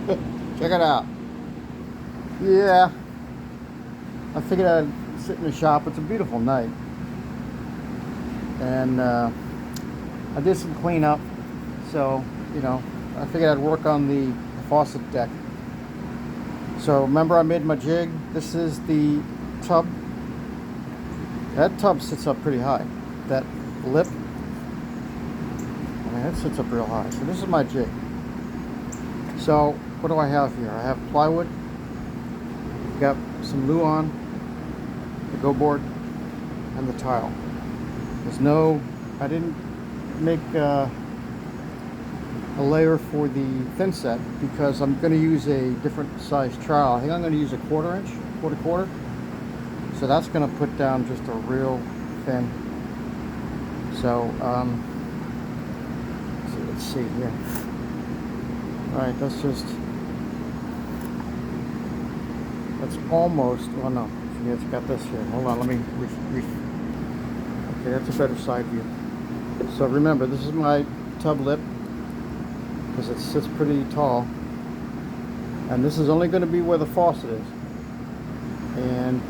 Check it out. Yeah, I figured I'd sit in the shop. It's a beautiful night. And I did some cleanup. So, I figured I'd work on the faucet deck. So remember I made my jig. This is the tub. That tub sits up pretty high. That lip, I mean, it sits up real high. So this is my jig. So what do I have here? I have plywood. Got some Luan, the go board, and the tile. There's no, I didn't make a layer for the thin set because I'm going to use a different size trowel. I think I'm going to use a 1/4 inch, quarter. So that's going to put down just a real thin. So let's see here. All right, that's almost. Well, no, see, it's got this here. Hold on, let me. Okay, that's a better side view. So remember, this is my tub lip because it sits pretty tall, and this is only going to be where the faucet is. And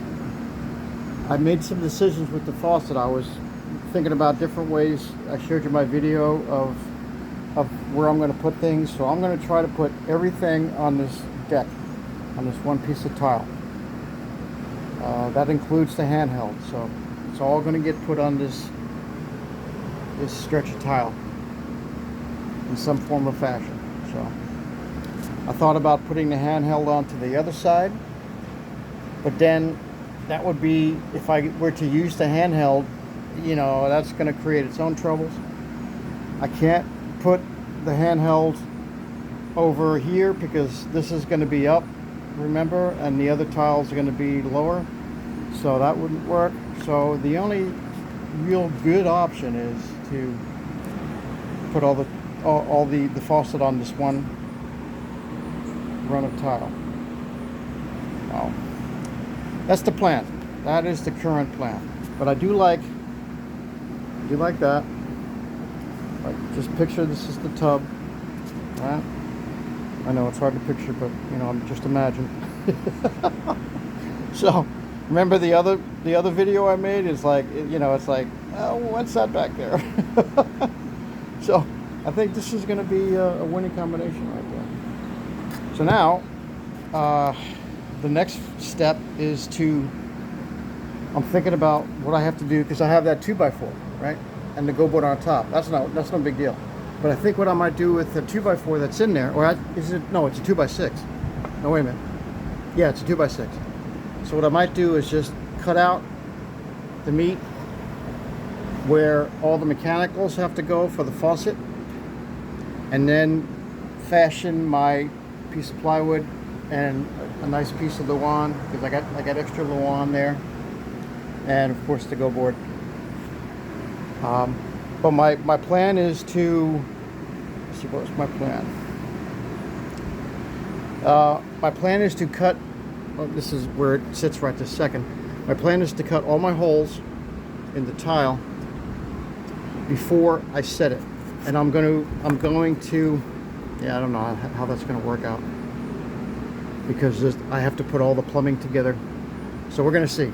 I made some decisions with the faucet. I was thinking about different ways. I showed you my video of where I'm going to put things. So I'm going to try to put everything on this deck, on this one piece of tile. That includes the handheld. So it's all going to get put on this stretch of tile in some form or fashion. So I thought about putting the handheld onto the other side, but then that would be, if I were to use the handheld, that's going to create its own troubles. I can't put the handheld over here because this is going to be up, remember, and the other tiles are going to be lower, so that wouldn't work. So the only real good option is to put all the faucet on this one run of tile. Wow. That's the plan. That is the current plan. But I do like that. Like, just picture this is the tub. Right? I know it's hard to picture, but I'm just imagine. So remember the other video I made is like, it's like, oh, what's that back there? So I think this is going to be a winning combination right there. So now the next step is I'm thinking about what I have to do, because I have that 2x4, right, and the go board on top. That's no big deal. But I think what I might do with the 2x4 that's in there, it's a 2x6. No, wait a minute. Yeah, it's a 2x6. So what I might do is just cut out the meat where all the mechanicals have to go for the faucet, and then fashion my piece of plywood and a nice piece of Luan, because I got extra Luan there, and of course the go board. But my plan is to, let's see, what's my plan? My plan is to cut, this is where it sits right this second. My plan is to cut all my holes in the tile before I set it. And I'm going to, yeah, I don't know how that's going to work out, because I have to put all the plumbing together. So we're going to see.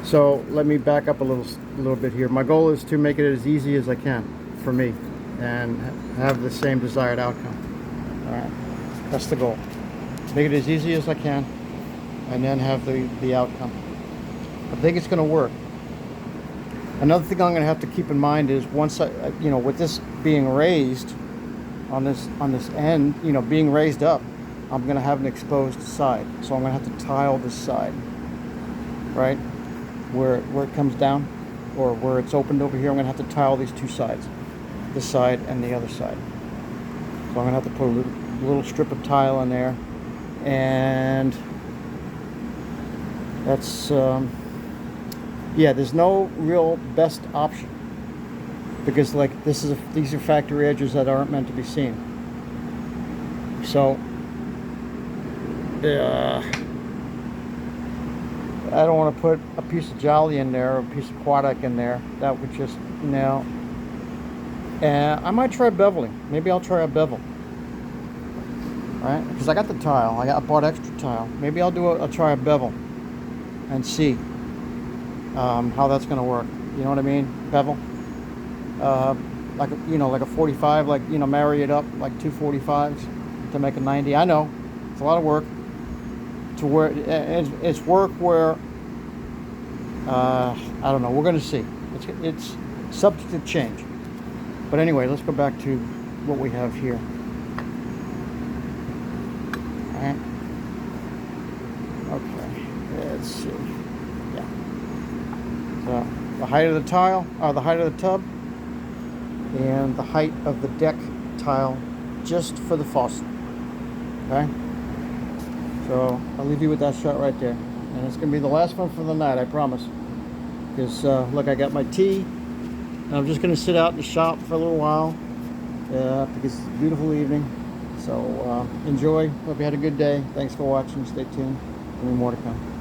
So let me back up a little bit here. My goal is to make it as easy as I can for me and have the same desired outcome. All right, that's the goal. Make it as easy as I can and then have the outcome. I think it's going to work. Another thing I'm going to have to keep in mind is, once with this being raised on this end, being raised up, I'm going to have an exposed side. So I'm going to have to tile this side, right? Where it comes down, or where it's opened over here, I'm going to have to tile these two sides, this side and the other side. So I'm going to have to put a little strip of tile in there, and that's yeah, there's no real best option, because these are factory edges that aren't meant to be seen. So I don't want to put a piece of Jolly in there or a piece of Quadoc in there. That would just, I might try beveling. Maybe I'll try a bevel. right? Because I got the tile. I bought extra tile. Maybe I'll try a bevel and see how that's going to work. You know what I mean? Bevel. Like like a 45, like marry it up like 245s to make a 90. I know it's a lot of work. To where it's work where I don't know. We're going to see. It's subject to change. But anyway, let's go back to what we have here. All right. Okay. Let's see. Yeah. So the height of the tile, the height of the tub, and the height of the deck tile, just for the faucet. Okay. So I'll leave you with that shot right there, and it's gonna be the last one for the night, I promise. Because look, I got my tea, and I'm just gonna sit out in the shop for a little while because it's a beautiful evening. So enjoy. Hope you had a good day. Thanks for watching. Stay tuned. There'll be more to come.